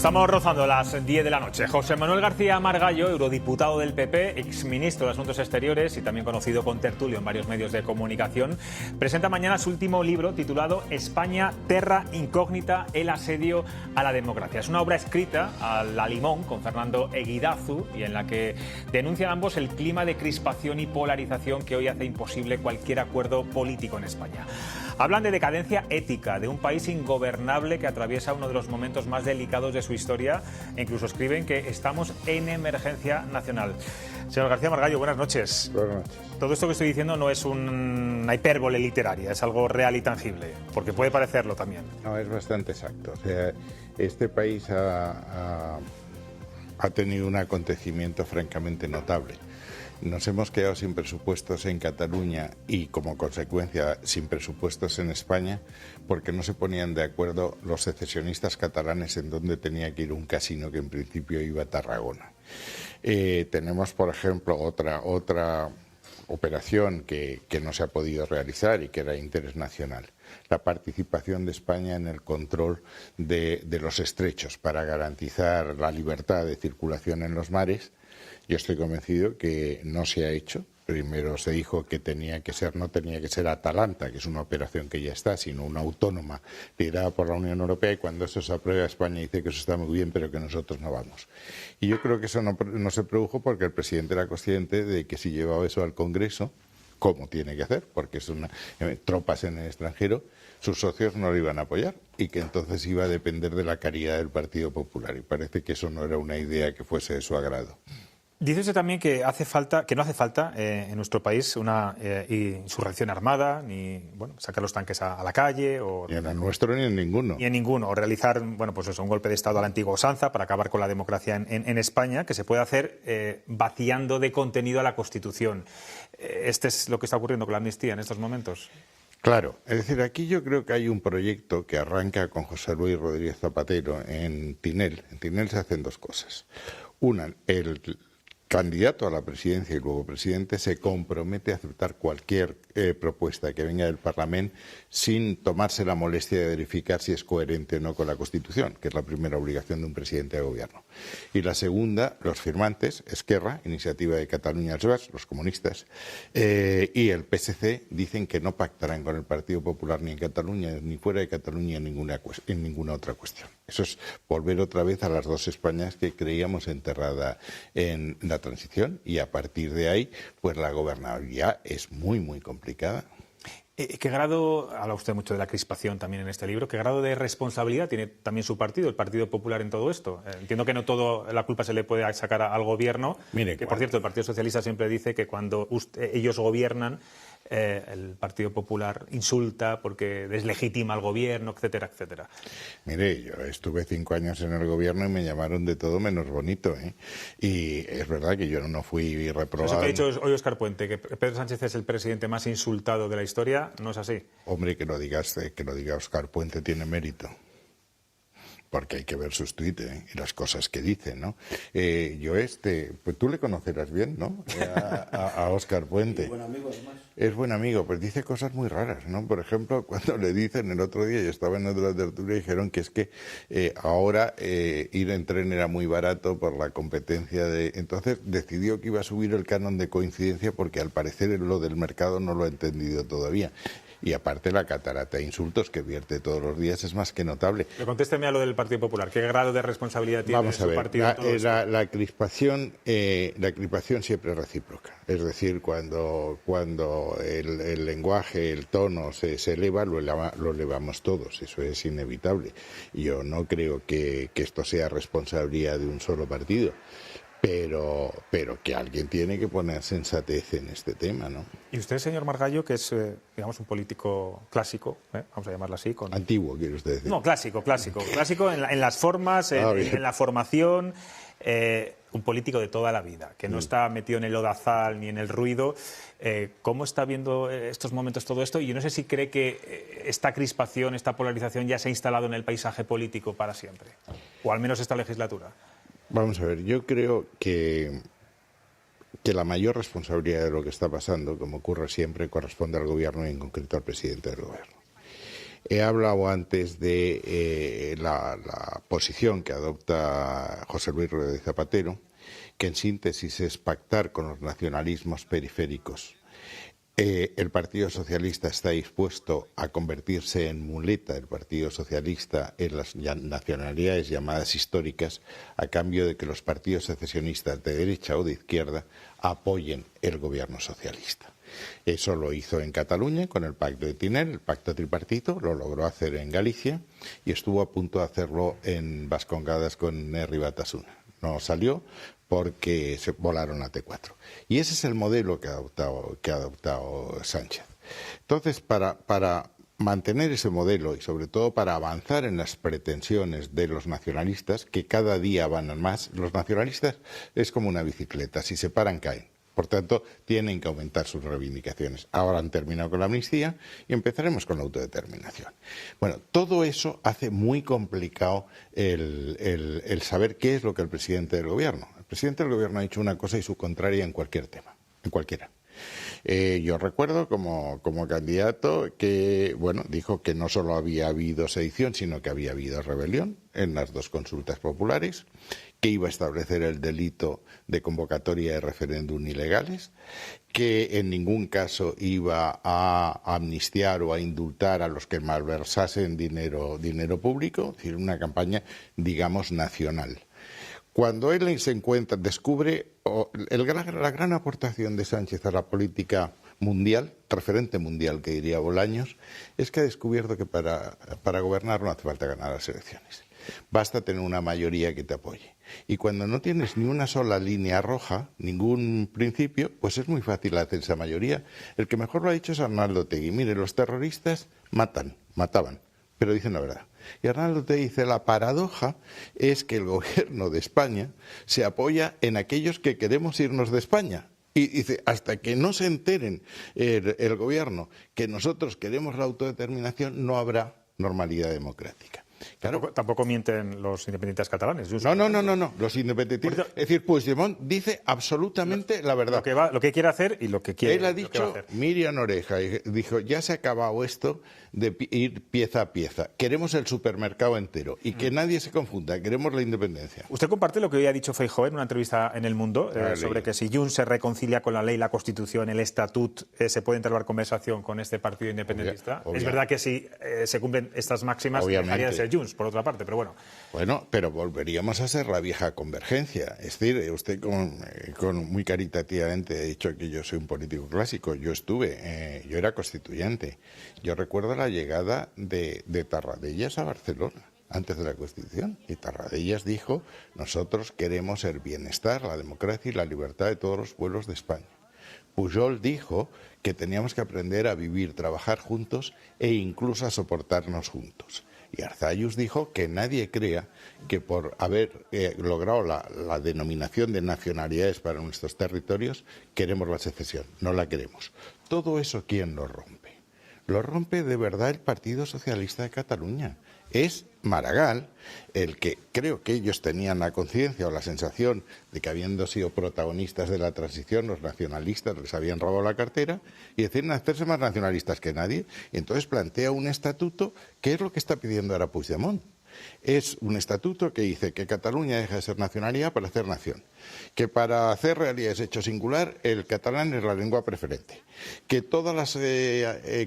Estamos rozando las 10 de la noche. José Manuel García Margallo, eurodiputado del PP, exministro de Asuntos Exteriores y también conocido contertulio en varios medios de comunicación, presenta mañana su último libro titulado España, Terra Incógnita, el asedio a la democracia. Es una obra escrita a la limón con Fernando Eguidazu y en la que denuncian ambos el clima de crispación y polarización que hoy hace imposible cualquier acuerdo político en España. Hablan de decadencia ética, de un país ingobernable que atraviesa uno de los momentos más delicados de su historia e incluso escriben que estamos en emergencia nacional. Señor García Margallo, buenas noches. Buenas noches. Todo esto que estoy diciendo no es una hipérbole literaria, es algo real y tangible, porque puede parecerlo también. No, es bastante exacto. O sea, este país ha tenido un acontecimiento francamente notable. Nos hemos quedado sin presupuestos en Cataluña y, como consecuencia, sin presupuestos en España, porque no se ponían de acuerdo los secesionistas catalanes en dónde tenía que ir un casino que en principio iba a Tarragona. Tenemos, por ejemplo, otra operación que no se ha podido realizar y que era de interés nacional: la participación de España en el control de los estrechos para garantizar la libertad de circulación en los mares. Yo estoy convencido que no se ha hecho. Primero se dijo que no tenía que ser Atalanta, que es una operación que ya está, sino una autónoma liderada por la Unión Europea, y cuando eso se aprueba, España dice que eso está muy bien, pero que nosotros no vamos. Y yo creo que eso no se produjo porque el presidente era consciente de que si llevaba eso al Congreso, como tiene que hacer, porque son tropas en el extranjero, sus socios no lo iban a apoyar y que entonces iba a depender de la caridad del Partido Popular. Y parece que eso no era una idea que fuese de su agrado. Dice usted también que no hace falta en nuestro país una insurrección armada, ni sacar los tanques a la calle, o ni en el nuestro ni en ninguno. Ni en ninguno, o realizar un golpe de Estado a la antigua usanza para acabar con la democracia en España, que se puede hacer vaciando de contenido a la Constitución. ¿Este es lo que está ocurriendo con la amnistía en estos momentos? Claro, es decir, aquí yo creo que hay un proyecto que arranca con José Luis Rodríguez Zapatero en Tinel. En Tinel se hacen dos cosas. Una, el candidato a la presidencia y luego presidente se compromete a aceptar cualquier propuesta que venga del Parlamento sin tomarse la molestia de verificar si es coherente o no con la Constitución, que es la primera obligación de un presidente de gobierno. Y la segunda, los firmantes, Esquerra, Iniciativa de Catalunya Verds, los comunistas, y el PSC dicen que no pactarán con el Partido Popular ni en Cataluña, ni fuera de Cataluña, en ninguna otra cuestión. Eso es volver otra vez a las dos Españas que creíamos enterrada en la transición, y a partir de ahí, pues la gobernabilidad es muy, muy complicada. ¿Qué grado, habla usted mucho de la crispación también en este libro, qué grado de responsabilidad tiene también su partido, el Partido Popular, en todo esto? Entiendo que no toda la culpa se le puede sacar al gobierno. Mire, que por cierto, el Partido Socialista siempre dice que cuando ellos gobiernan, el Partido Popular insulta porque deslegitima al gobierno, etcétera, etcétera. Mire, yo estuve 5 años en el gobierno y me llamaron de todo menos bonito, ¿eh? Y es verdad que yo no fui reprobado. Eso que ha dicho hoy Óscar Puente, que Pedro Sánchez es el presidente más insultado de la historia, ¿no es así? Hombre, que lo diga Óscar Puente tiene mérito, porque hay que ver sus tuits y las cosas que dice, ¿no? Pues tú le conocerás bien, ¿no? A Óscar Puente. Es buen amigo, además. Es buen amigo, pues dice cosas muy raras, ¿no? Por ejemplo, cuando le dicen el otro día, yo estaba en otra tertulia, y dijeron que es que ahora ir en tren era muy barato por la competencia Entonces decidió que iba a subir el canon de coincidencia porque al parecer lo del mercado no lo ha entendido todavía. Y aparte la catarata de insultos que vierte todos los días es más que notable. Pero contésteme a lo del Partido Popular. ¿Qué grado de responsabilidad tiene su partido en todo esto? La crispación siempre es recíproca. Es decir, cuando el lenguaje, el tono se eleva, lo elevamos todos. Eso es inevitable. Yo no creo que esto sea responsabilidad de un solo partido. Pero que alguien tiene que poner sensatez en este tema, ¿no? Y usted, señor Margallo, que es, digamos, un político clásico, vamos a llamarlo así. Antiguo, quiere usted decir. No, clásico en las formas, en la formación, un político de toda la vida, que no está metido en el lodazal ni en el ruido. ¿Cómo está viendo estos momentos todo esto? Y yo no sé si cree que esta crispación, esta polarización ya se ha instalado en el paisaje político para siempre, o al menos esta legislatura. Vamos a ver, yo creo que la mayor responsabilidad de lo que está pasando, como ocurre siempre, corresponde al gobierno y en concreto al presidente del gobierno. He hablado antes de la posición que adopta José Luis Rodríguez Zapatero, que en síntesis es pactar con los nacionalismos periféricos. El Partido Socialista está dispuesto a convertirse en muleta del Partido Socialista en las nacionalidades llamadas históricas, a cambio de que los partidos secesionistas de derecha o de izquierda apoyen el gobierno socialista. Eso lo hizo en Cataluña con el pacto de Tinel, el pacto tripartito, lo logró hacer en Galicia y estuvo a punto de hacerlo en Vascongadas con Herri Batasuna. No salió porque se volaron a T4. Y ese es el modelo que ha adoptado Sánchez. Entonces, para mantener ese modelo y sobre todo para avanzar en las pretensiones de los nacionalistas, que cada día van a más, los nacionalistas es como una bicicleta, si se paran caen. Por tanto, tienen que aumentar sus reivindicaciones. Ahora han terminado con la amnistía y empezaremos con la autodeterminación. Bueno, todo eso hace muy complicado el saber qué es lo que el presidente del gobierno. El presidente del gobierno ha dicho una cosa y su contraria en cualquier tema, en cualquiera. Yo recuerdo como candidato que, bueno, dijo que no solo había habido sedición, sino que había habido rebelión en las dos consultas populares, que iba a establecer el delito de convocatoria de referéndum ilegales, que en ningún caso iba a amnistiar o a indultar a los que malversasen dinero público, es decir, una campaña, digamos, nacional. Cuando él se encuentra, descubre la gran aportación de Sánchez a la política mundial, referente mundial que diría Bolaños, es que ha descubierto que para gobernar no hace falta ganar las elecciones. Basta tener una mayoría que te apoye. Y cuando no tienes ni una sola línea roja, ningún principio, pues es muy fácil hacer esa mayoría. El que mejor lo ha dicho es Arnaldo Otegi. Mire, los terroristas mataban, pero dicen la verdad. Y Arnaldo Otegi dice, la paradoja es que el gobierno de España se apoya en aquellos que queremos irnos de España. Y dice, hasta que no se enteren el gobierno que nosotros queremos la autodeterminación, no habrá normalidad democrática. Claro. Tampoco mienten los independentistas catalanes. No. Los independentistas. Es decir, Puigdemont dice absolutamente la verdad. Lo que quiere hacer y lo que quiere. Él ha dicho, Miriam Oreja, dijo, ya se ha acabado esto de ir pieza a pieza. Queremos el supermercado entero y que nadie se confunda, queremos la independencia. ¿Usted comparte lo que hoy ha dicho Feijóo en una entrevista en El Mundo sobre que si Junts se reconcilia con la ley, la Constitución, el Estatut, se puede entablar conversación con este partido independentista? Es verdad que si se cumplen estas máximas, dejaría de ser Junts, por otra parte, pero bueno. Bueno, pero volveríamos a ser la vieja convergencia. Es decir, usted muy caritativamente ha dicho que yo soy un político clásico. Yo era constituyente. Yo recuerdo la llegada de Tarradellas a Barcelona antes de la Constitución. Y Tarradellas dijo, nosotros queremos el bienestar, la democracia y la libertad de todos los pueblos de España. Pujol dijo que teníamos que aprender a vivir, trabajar juntos e incluso a soportarnos juntos. Y Arzayus dijo que nadie crea que por haber logrado la denominación de nacionalidades para nuestros territorios, queremos la secesión. No la queremos. Todo eso, ¿quién lo rompe? Lo rompe de verdad el Partido Socialista de Cataluña. Es Maragall el que creo que ellos tenían la conciencia o la sensación de que habiendo sido protagonistas de la transición, los nacionalistas les habían robado la cartera y deciden hacerse más nacionalistas que nadie. Y entonces plantea un estatuto que es lo que está pidiendo ahora Puigdemont. Es un estatuto que dice que Cataluña deja de ser nacionalidad para hacer nación, que para hacer realidad ese hecho singular el catalán es la lengua preferente, que todas las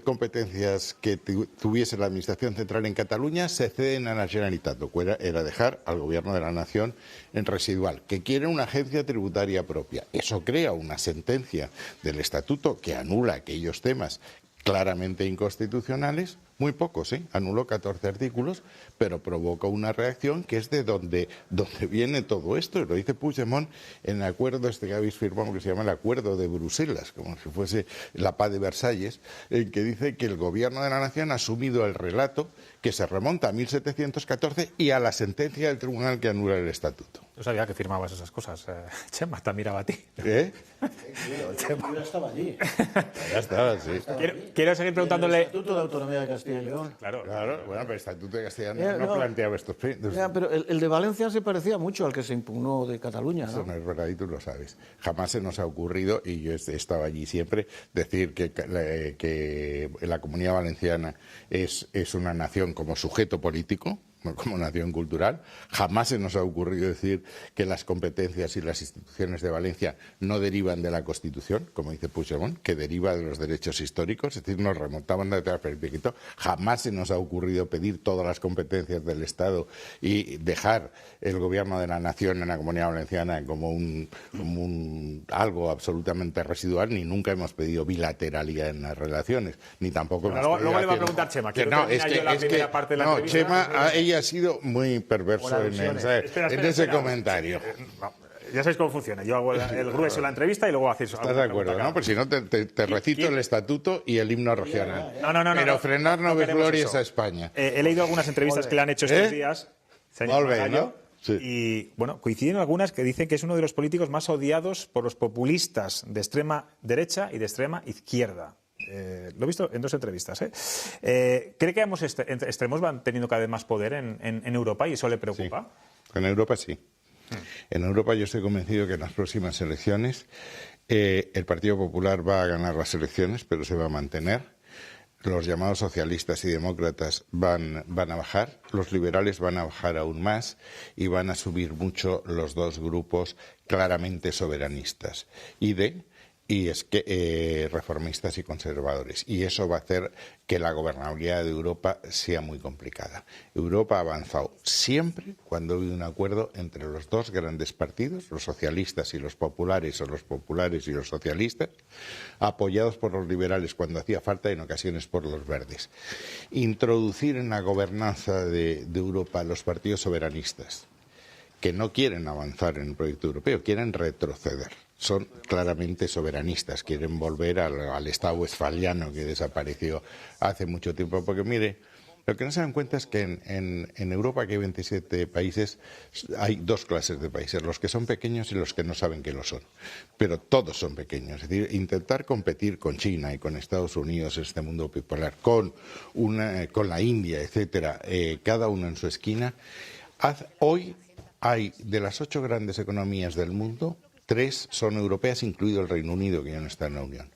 competencias que tuviese la Administración Central en Cataluña se ceden a la Generalitat, lo cual era dejar al Gobierno de la Nación en residual, que quiere una agencia tributaria propia. Eso crea una sentencia del estatuto que anula aquellos temas claramente inconstitucionales, muy pocos, anuló 14 artículos, pero provoca una reacción que es de donde viene todo esto, y lo dice Puigdemont en el acuerdo que habéis firmado, que se llama el Acuerdo de Bruselas, como si fuese la paz de Versalles, en que dice que el Gobierno de la Nación ha asumido el relato que se remonta a 1714 y a la sentencia del tribunal que anula el estatuto. Yo sabía que firmabas esas cosas, Chema, te miraba a ti. ¿Eh? Yo ya estaba allí. Ya estaba, sí. Quiero seguir preguntándole... El Estatuto de Autonomía de Castilla Castilla y León. Claro. Claro, bueno, pero el Estatuto de Castilla y León no planteaba estos puntos. Ya, pero el de Valencia se parecía mucho al que se impugnó de Cataluña, ¿no? Eso no es verdad y tú lo sabes. Jamás se nos ha ocurrido, y yo he estado allí siempre, decir que la Comunidad Valenciana es una nación como sujeto político, como nación cultural. Jamás se nos ha ocurrido decir que las competencias y las instituciones de Valencia no derivan de la Constitución, como dice Puigdemont, que deriva de los derechos históricos, es decir, nos remontaban detrás del piquito. Jamás se nos ha ocurrido pedir todas las competencias del Estado y dejar el gobierno de la nación en la Comunidad Valenciana como algo absolutamente residual, ni nunca hemos pedido bilateralidad en las relaciones, ni tampoco hemos Luego pedido le va a preguntar Chema. Quiero terminar yo la primera parte de la entrevista. Chema, ella ha sido muy perverso en ese comentario. No, ya sabéis cómo funciona. Yo hago el grueso de la entrevista y luego hacéis... ¿Estás de acuerdo, no? Pues si no, te recito el estatuto y el himno regional. No. Pero frenar no ves glorias a España. He leído algunas entrevistas que le han hecho estos días. Molt bé, ¿no? Sí. Y, bueno, coinciden algunas que dicen que es uno de los políticos más odiados por los populistas de extrema derecha y de extrema izquierda. Lo he visto en dos entrevistas. ¿Cree que ambos extremos van teniendo cada vez más poder en Europa y eso le preocupa? Sí. En Europa sí. En Europa yo estoy convencido que en las próximas elecciones el Partido Popular va a ganar las elecciones, pero se va a mantener. Los llamados socialistas y demócratas van a bajar, los liberales van a bajar aún más y van a subir mucho los dos grupos claramente soberanistas. Y es que reformistas y conservadores. Y eso va a hacer que la gobernabilidad de Europa sea muy complicada. Europa ha avanzado siempre cuando hay un acuerdo entre los dos grandes partidos, los socialistas y los populares, o los populares y los socialistas, apoyados por los liberales cuando hacía falta y en ocasiones por los verdes. Introducir en la gobernanza de Europa los partidos soberanistas, que no quieren avanzar en el proyecto europeo, quieren retroceder. Son claramente soberanistas, quieren volver al Estado westfaliano que desapareció hace mucho tiempo. Porque mire, lo que no se dan cuenta es que en Europa, que hay 27 países, hay dos clases de países, los que son pequeños y los que no saben que lo son. Pero todos son pequeños. Es decir, intentar competir con China y con Estados Unidos en este mundo bipolar, con la India, etcétera, cada uno en su esquina. Hoy hay, de las 8 grandes economías del mundo, 3 son europeas, incluido el Reino Unido, que ya no está en la Unión.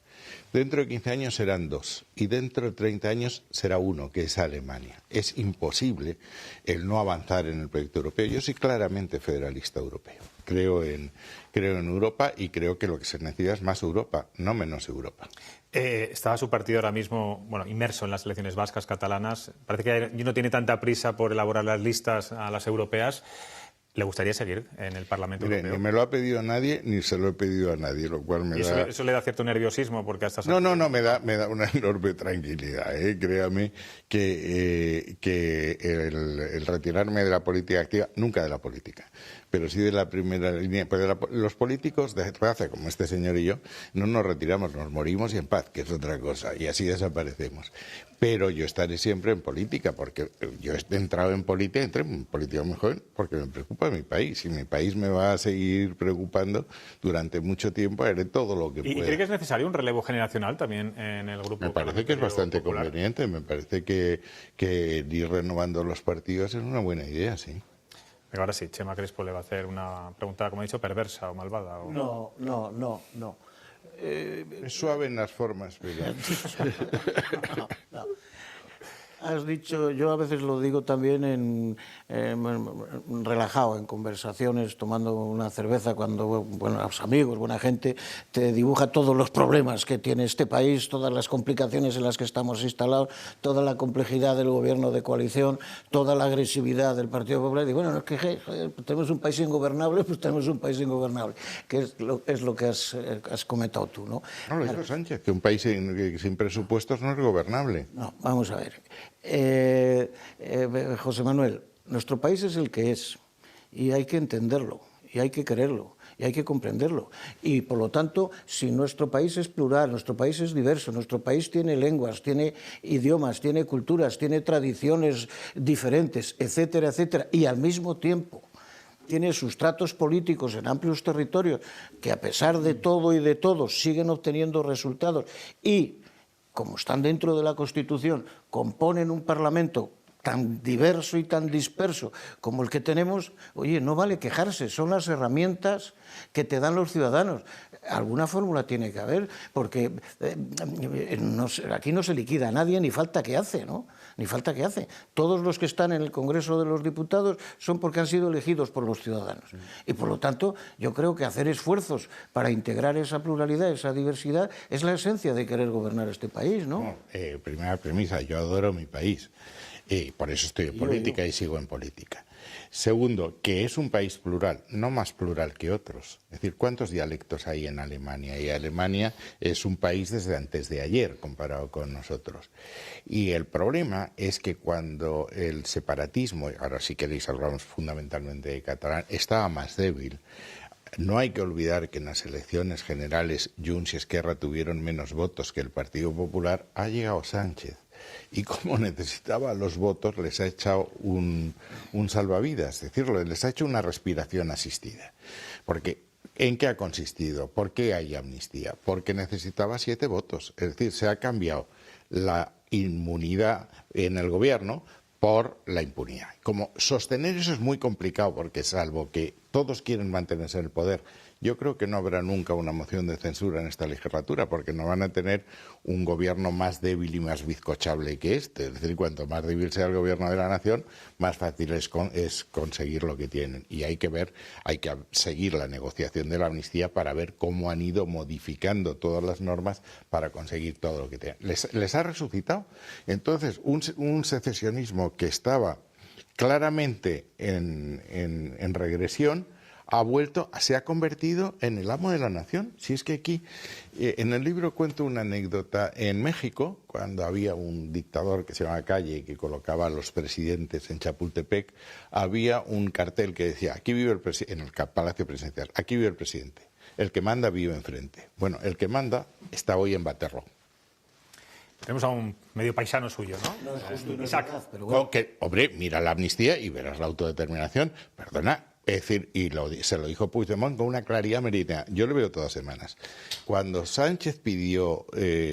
Dentro de 15 años serán 2 y dentro de 30 años será 1, que es Alemania. Es imposible el no avanzar en el proyecto europeo. Yo soy claramente federalista europeo. Creo en Europa y creo que lo que se necesita es más Europa, no menos Europa. Estaba su partido ahora mismo inmerso en las elecciones vascas, catalanas. Parece que no tiene tanta prisa por elaborar las listas a las europeas. ¿Le gustaría seguir en el Parlamento Europeo? Ni me lo ha pedido nadie, ni se lo he pedido a nadie, lo cual me da... ¿Eso le da cierto nerviosismo? Porque hasta No, me da una enorme tranquilidad. Créame que el retirarme de la política activa, nunca de la política, pero sí de la primera línea. Pues los políticos de raza, como este señor y yo, no nos retiramos, nos morimos y en paz, que es otra cosa, y así desaparecemos. Pero yo estaré siempre en política, porque yo he entrado en política, entré en política muy joven, porque me preocupa mi país, y mi país me va a seguir preocupando durante mucho tiempo, haré todo lo que pueda. ¿Y cree que es necesario un relevo generacional también en el grupo? Me parece que es bastante popular? Conveniente, me parece que ir renovando los partidos es una buena idea, sí. Ahora sí, Chema Crespo le va a hacer una pregunta, como he dicho, perversa o malvada. ¿O? No. Es suave en las formas, pero... No. Has dicho, yo a veces lo digo también relajado, en conversaciones, tomando una cerveza, cuando buenos amigos, buena gente, te dibuja todos los problemas que tiene este país, todas las complicaciones en las que estamos instalados, toda la complejidad del gobierno de coalición, toda la agresividad del Partido Popular. Y bueno, es que tenemos un país ingobernable, pues tenemos un país ingobernable, que es lo que has comentado tú, ¿no? No, lo dijo Sánchez, que un país sin presupuestos no es gobernable. No, vamos a ver. José Manuel, nuestro país es el que es y hay que entenderlo y hay que quererlo y hay que comprenderlo, y por lo tanto, si nuestro país es plural, nuestro país es diverso, nuestro país tiene lenguas, tiene idiomas, tiene culturas, tiene tradiciones diferentes, etcétera, etcétera, y al mismo tiempo tiene sustratos políticos en amplios territorios que a pesar de todo y de todos siguen obteniendo resultados, y como están dentro de la Constitución, componen un Parlamento tan diverso y tan disperso como el que tenemos, oye, no vale quejarse, son las herramientas que te dan los ciudadanos. Alguna fórmula tiene que haber, porque aquí no se liquida a nadie ni falta que hace, ¿no? Ni falta que hace. Todos los que están en el Congreso de los Diputados son porque han sido elegidos por los ciudadanos. Y por lo tanto, yo creo que hacer esfuerzos para integrar esa pluralidad, esa diversidad, es la esencia de querer gobernar este país, ¿no? Primera premisa, yo adoro mi país. Y por eso estoy en política y sigo en política. Segundo, que es un país plural, no más plural que otros. Es decir, ¿cuántos dialectos hay en Alemania? Y Alemania es un país desde antes de ayer comparado con nosotros. Y el problema es que cuando el separatismo, ahora si queréis hablamos fundamentalmente de catalán, estaba más débil. No hay que olvidar que en las elecciones generales Junts y Esquerra tuvieron menos votos que el Partido Popular. Ha llegado Sánchez. Y como necesitaba los votos, les ha echado un salvavidas, es decir, les ha hecho una respiración asistida. Porque, ¿en qué ha consistido? ¿Por qué hay amnistía? Porque necesitaba 7 votos. Es decir, se ha cambiado la inmunidad en el gobierno por la impunidad. Como sostener eso es muy complicado, porque salvo que todos quieren mantenerse en el poder, yo creo que no habrá nunca una moción de censura en esta legislatura, porque no van a tener un gobierno más débil y más bizcochable que este. Es decir, cuanto más débil sea el gobierno de la nación, más fácil es conseguir lo que tienen. Y hay que seguir la negociación de la amnistía para ver cómo han ido modificando todas las normas para conseguir todo lo que tienen. Les ha resucitado. Entonces, un secesionismo que estaba claramente en regresión, se ha convertido en el amo de la nación. Si es que aquí, en el libro cuento una anécdota. En México, cuando había un dictador que se llamaba Calle, que colocaba a los presidentes en Chapultepec, había un cartel que decía, aquí vive el presidente, en el Palacio Presidencial, aquí vive el presidente, el que manda vive enfrente. Bueno, el que manda está hoy en Baterro. Tenemos a un medio paisano suyo, ¿no? No es justo y no es Isaac. verdad, pero bueno. Hombre, mira la amnistía y verás la autodeterminación. Perdona. Es decir, se lo dijo Puigdemont con una claridad meridiana. Yo lo veo todas semanas. Cuando Sánchez pidió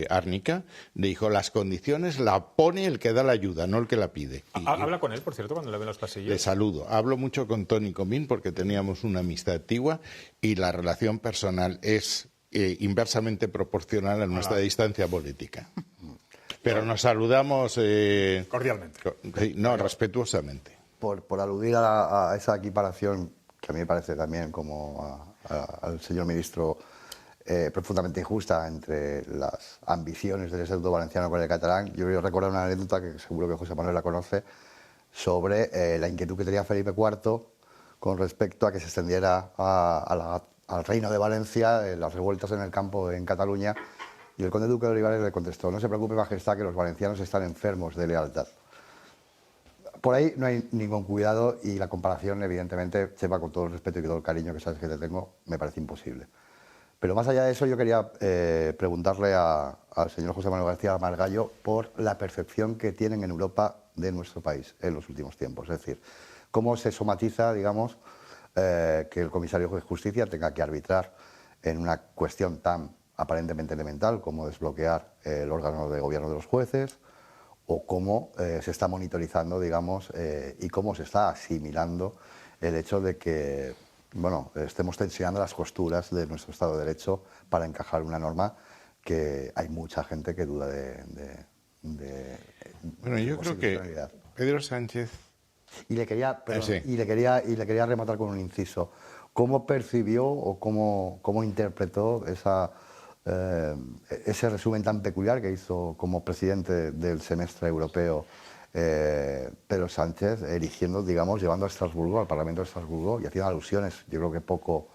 árnica, le dijo, las condiciones la pone el que da la ayuda, no el que la pide. Habla con él, por cierto, cuando le ve en los pasillos. Le saludo. Hablo mucho con Toni Comín porque teníamos una amistad antigua y la relación personal es inversamente proporcional a nuestra distancia política. Pero nos saludamos... cordialmente. No, respetuosamente. Por aludir a esa equiparación, que a mí me parece también como al señor ministro profundamente injusta entre las ambiciones del Estatuto valenciano con el catalán, yo voy a recordar una anécdota que seguro que José Manuel la conoce, sobre la inquietud que tenía Felipe IV con respecto a que se extendiera al Reino de Valencia las revueltas en el campo en Cataluña, y el conde duque de Olivares le contestó, no se preocupe, Majestad, que los valencianos están enfermos de lealtad. Por ahí no hay ningún cuidado y la comparación, evidentemente, sepa con todo el respeto y todo el cariño que sabes que te tengo, me parece imposible. Pero más allá de eso, yo quería preguntarle al señor José Manuel García Margallo por la percepción que tienen en Europa de nuestro país en los últimos tiempos. Es decir, cómo se somatiza, digamos, que el comisario de Justicia tenga que arbitrar en una cuestión tan aparentemente elemental como desbloquear el órgano de gobierno de los jueces, o cómo se está monitorizando, digamos, y cómo se está asimilando el hecho de que, bueno, estemos tensionando las costuras de nuestro Estado de Derecho para encajar una norma que hay mucha gente que duda Bueno, yo creo que Pedro Sánchez... Y le quería, sí. y le quería rematar con un inciso. ¿Cómo percibió o cómo interpretó ese resumen tan peculiar que hizo como presidente del semestre europeo Pedro Sánchez, eligiendo, digamos, llevando a Estrasburgo, al Parlamento de Estrasburgo, y haciendo alusiones, yo creo que poco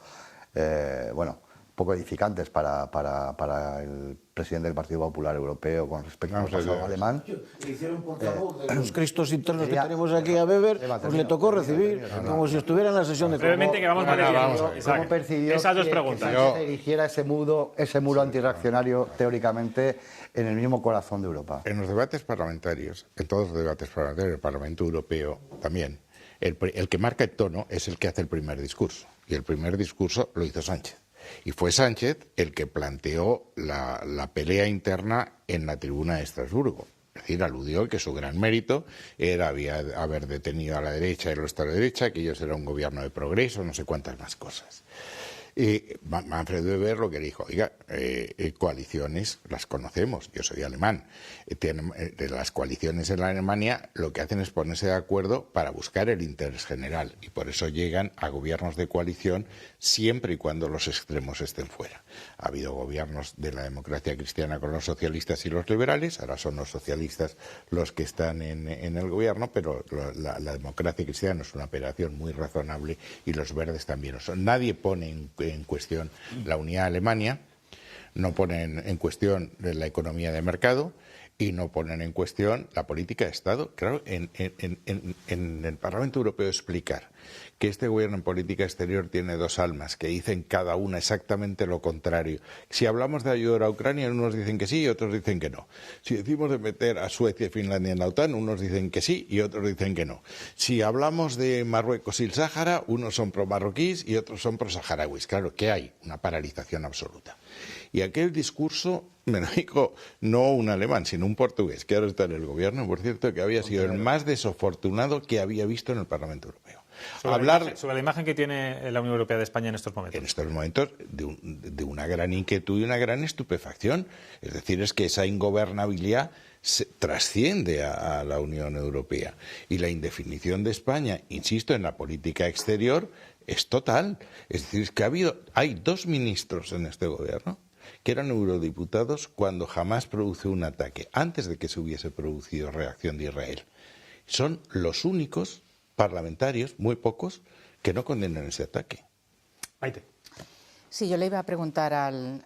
edificantes para el presidente del Partido Popular Europeo con respecto al pasado alemán? Le hicieron portavoz de los cristos internos que tenemos aquí a Weber, pues le tocó recibir, como si estuviera en la sesión de... Brevemente, que vamos ¿Cómo percibió esas dos que preguntas? Sánchez eligiera ese muro antirreaccionario, teóricamente, en el mismo corazón de Europa? En los debates parlamentarios, en todos los debates parlamentarios, el Parlamento Europeo también, el que marca el tono es el que hace el primer discurso. Y el primer discurso lo hizo Sánchez. Y fue Sánchez el que planteó la pelea interna en la tribuna de Estrasburgo. Es decir, aludió que su gran mérito era haber detenido a la derecha y los de la derecha, que ellos eran un gobierno de progreso, no sé cuántas más cosas. Y Manfred Weber lo que dijo, oiga, coaliciones las conocemos, yo soy alemán, las coaliciones en la Alemania lo que hacen es ponerse de acuerdo para buscar el interés general y por eso llegan a gobiernos de coalición siempre y cuando los extremos estén fuera. Ha habido gobiernos de la democracia cristiana con los socialistas y los liberales, ahora son los socialistas los que están en el gobierno, pero la democracia cristiana es una operación muy razonable y los verdes también lo son. Nadie pone en cuestión la unidad de Alemania, no ponen en cuestión la economía de mercado y no ponen en cuestión la política de Estado. Claro, en el Parlamento Europeo explicar que este gobierno en política exterior tiene dos almas, que dicen cada una exactamente lo contrario. Si hablamos de ayudar a Ucrania, unos dicen que sí y otros dicen que no. Si decimos de meter a Suecia y Finlandia en la OTAN, unos dicen que sí y otros dicen que no. Si hablamos de Marruecos y el Sáhara, unos son pro-marroquíes y otros son pro-saharauis. Claro, ¿qué hay? Una paralización absoluta. Y aquel discurso me lo dijo no un alemán, sino un portugués, que ahora está en el gobierno, por cierto, que había sido el más desafortunado que había visto en el Parlamento Europeo. Sobre la imagen que tiene la Unión Europea de España en estos momentos. En estos momentos de una gran inquietud y una gran estupefacción. Es decir, es que esa ingobernabilidad trasciende a la Unión Europea. Y la indefinición de España, insisto, en la política exterior es total. Es decir, es que hay dos ministros en este gobierno que eran eurodiputados cuando jamás produjo un ataque, antes de que se hubiese producido reacción de Israel. Son los únicos parlamentarios, muy pocos, que no condenan ese ataque. Maite. Sí, yo le iba a preguntar al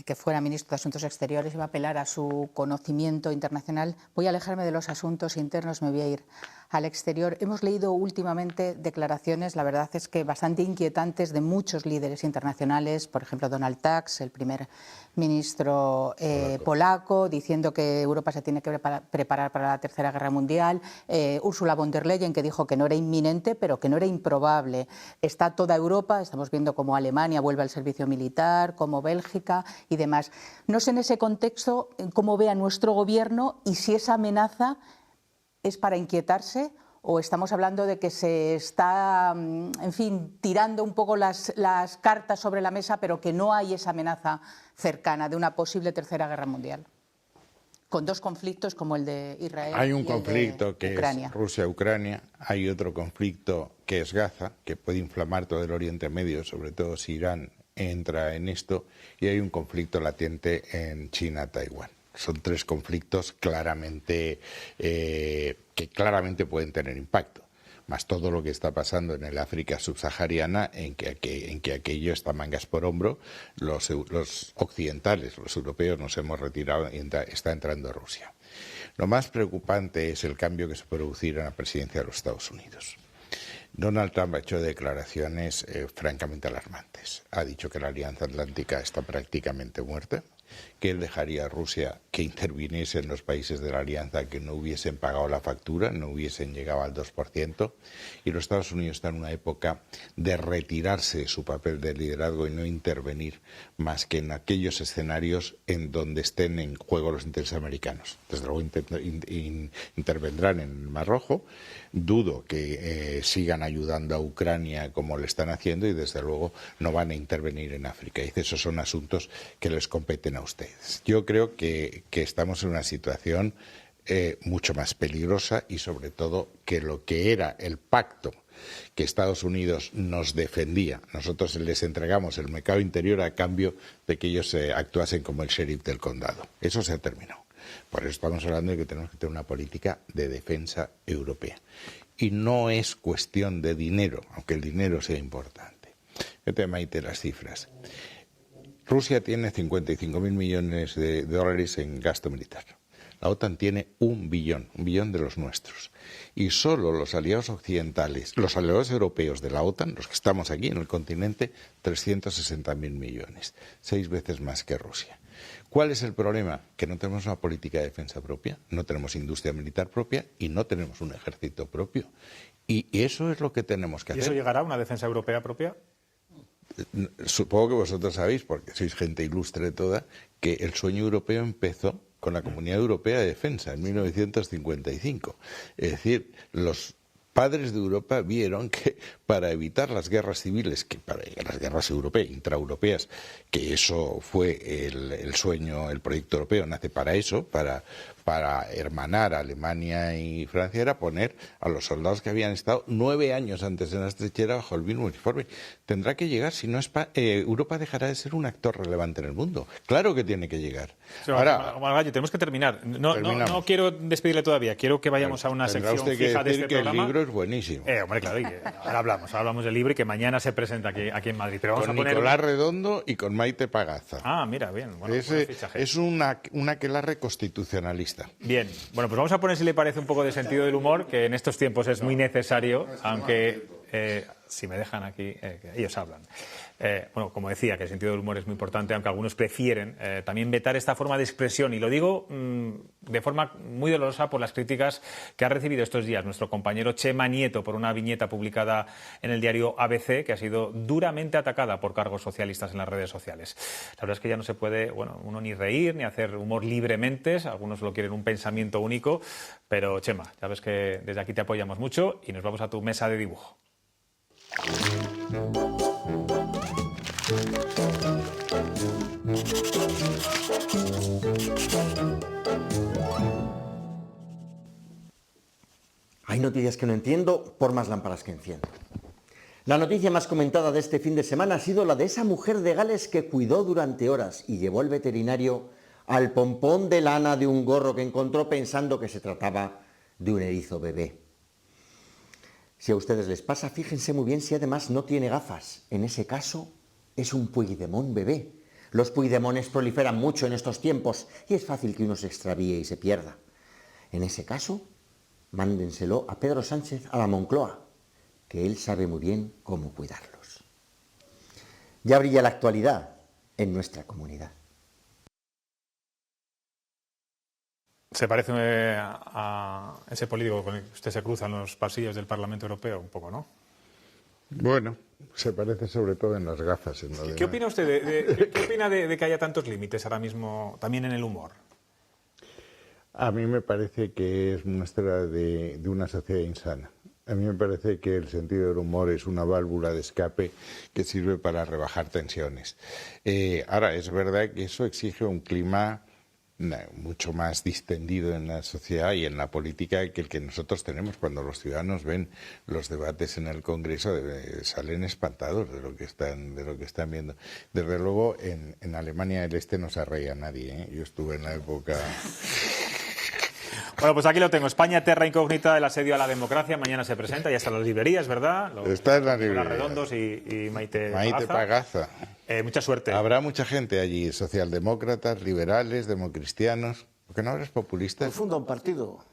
que fuera ministro de Asuntos Exteriores, iba a apelar a su conocimiento internacional. Voy a alejarme de los asuntos internos, me voy a ir al exterior. Hemos leído últimamente declaraciones, la verdad es que bastante inquietantes, de muchos líderes internacionales, por ejemplo Donald Tusk, el primer ministro polaco, diciendo que Europa se tiene que preparar para la Tercera Guerra Mundial, Ursula von der Leyen, que dijo que no era inminente, pero que no era improbable. Está toda Europa, estamos viendo cómo Alemania vuelve al servicio militar, como Bélgica y demás. No sé en ese contexto cómo ve a nuestro gobierno y si esa amenaza es para inquietarse o estamos hablando de que se está, en fin, tirando un poco las cartas sobre la mesa, pero que no hay esa amenaza cercana de una posible Tercera Guerra Mundial, con dos conflictos como el de Israel. Hay un y conflicto el de que Ucrania. es Rusia-Ucrania, hay otro conflicto que es Gaza, que puede inflamar todo el Oriente Medio, sobre todo si Irán entra en esto, y hay un conflicto latente en China-Taiwán. Son tres conflictos claramente que claramente pueden tener impacto, más todo lo que está pasando en el África subsahariana, en que aquello está mangas por hombro. Los occidentales, los europeos, nos hemos retirado y está entrando Rusia. Lo más preocupante es el cambio que se producirá en la presidencia de los Estados Unidos. Donald Trump ha hecho declaraciones francamente alarmantes. Ha dicho que la Alianza Atlántica está prácticamente muerta, que él dejaría a Rusia que interviniese en los países de la Alianza que no hubiesen pagado la factura, no hubiesen llegado al 2%, y los Estados Unidos están en una época de retirarse de su papel de liderazgo y no intervenir más que en aquellos escenarios en donde estén en juego los intereses americanos. Desde luego intervendrán en el Mar Rojo. Dudo que sigan ayudando a Ucrania como le están haciendo y desde luego no van a intervenir en África. Y esos son asuntos que les competen a ustedes. Yo creo que estamos en una situación mucho más peligrosa y sobre todo que lo que era el pacto que Estados Unidos nos defendía, nosotros les entregamos el mercado interior a cambio de que ellos actuasen como el sheriff del condado. Eso se ha terminado. Por eso estamos hablando de que tenemos que tener una política de defensa europea. Y no es cuestión de dinero, aunque el dinero sea importante. Fíjate, Maite, las cifras. Rusia tiene 55.000 millones de dólares en gasto militar. La OTAN tiene 1 billón de los nuestros. Y solo los aliados occidentales, los aliados europeos de la OTAN, los que estamos aquí en el continente, 360.000 millones, 6 veces más que Rusia. ¿Cuál es el problema? Que no tenemos una política de defensa propia, no tenemos industria militar propia y no tenemos un ejército propio. Y eso es lo que tenemos que hacer. ¿Y eso llegará a una defensa europea propia? Supongo que vosotros sabéis, porque sois gente ilustre toda, que el sueño europeo empezó con la Comunidad Europea de Defensa en 1955. Es decir, los padres de Europa vieron que para evitar las guerras civiles, que para las guerras europeas, intraeuropeas, que eso fue el sueño, el proyecto europeo nace para eso, para hermanar a Alemania y Francia, era poner a los soldados que habían estado 9 años antes en la trinchera bajo el mismo uniforme. Tendrá que llegar, si no Europa dejará de ser un actor relevante en el mundo. Claro que tiene que llegar. Ahora, Margallo, tenemos que terminar. No quiero despedirle todavía, quiero que vayamos a una sección usted fija que de este que programa. El libro es buenísimo. Hombre, claro, y ahora hablamos del libro y que mañana se presenta aquí en Madrid. Pero vamos Con a poner... Nicolás Redondo y con Maite Pagaza. Ah, mira, bien. Bueno, buen fichaje. Es un aquelarre constitucionalista. Bien, bueno, pues vamos a poner, si le parece, un poco de sentido del humor, que en estos tiempos es muy necesario, aunque si me dejan aquí, que ellos hablan. Bueno, como decía, que el sentido del humor es muy importante, aunque algunos prefieren también vetar esta forma de expresión, y lo digo de forma muy dolorosa por las críticas que ha recibido estos días nuestro compañero Chema Nieto por una viñeta publicada en el diario ABC, que ha sido duramente atacada por cargos socialistas en las redes sociales. La verdad es que ya no se puede, uno ni reír, ni hacer humor libremente, algunos lo quieren un pensamiento único, pero Chema, ya ves que desde aquí te apoyamos mucho y nos vamos a tu mesa de dibujo. Hay noticias que no entiendo, por más lámparas que enciendo. La noticia más comentada de este fin de semana ha sido la de esa mujer de Gales que cuidó durante horas y llevó al veterinario al pompón de lana de un gorro que encontró pensando que se trataba de un erizo bebé. Si a ustedes les pasa, fíjense muy bien si además no tiene gafas. En ese caso, es un puigdemont bebé. Los puigdemones proliferan mucho en estos tiempos y es fácil que uno se extravíe y se pierda. En ese caso, mándenselo a Pedro Sánchez a la Moncloa, que él sabe muy bien cómo cuidarlos. Ya brilla la actualidad en nuestra comunidad. ¿Se parece a ese político con el que usted se cruza en los pasillos del Parlamento Europeo? Un poco, ¿no? Bueno, se parece sobre todo en las gafas. ¿Qué opina usted ¿qué opina de que haya tantos límites ahora mismo también en el humor? A mí me parece que es muestra de una sociedad insana. A mí me parece que el sentido del humor es una válvula de escape que sirve para rebajar tensiones. Ahora, es verdad que eso exige un clima mucho más distendido en la sociedad y en la política que el que nosotros tenemos. Cuando los ciudadanos ven los debates en el Congreso salen espantados de lo que están viendo. Desde luego en Alemania del Este no se reía nadie, ¿eh? Yo estuve en la época... Bueno, pues aquí lo tengo. España, terra incógnita, el asedio a la democracia. Mañana se presenta, ya están las librerías, ¿verdad? Está en las librerías. Redondos y Maite Pagaza. Mucha suerte. Habrá mucha gente allí, socialdemócratas, liberales, democristianos. ¿Por qué no habrás populistas? Pues funda un partido.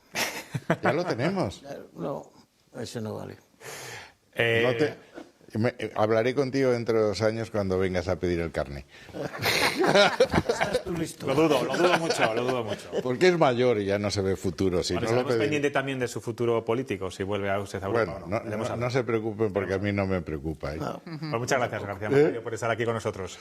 Ya lo tenemos. No, ese no vale. Hablaré contigo dentro de 2 años cuando vengas a pedir el carné. Lo dudo mucho. Porque es mayor y ya no se ve futuro. Si Bueno, no estamos pendiente también de su futuro político, si vuelve a usted a Europa. Bueno, no se preocupen porque a mí no me preocupa. Pues muchas gracias, García Margallo, por estar aquí con nosotros.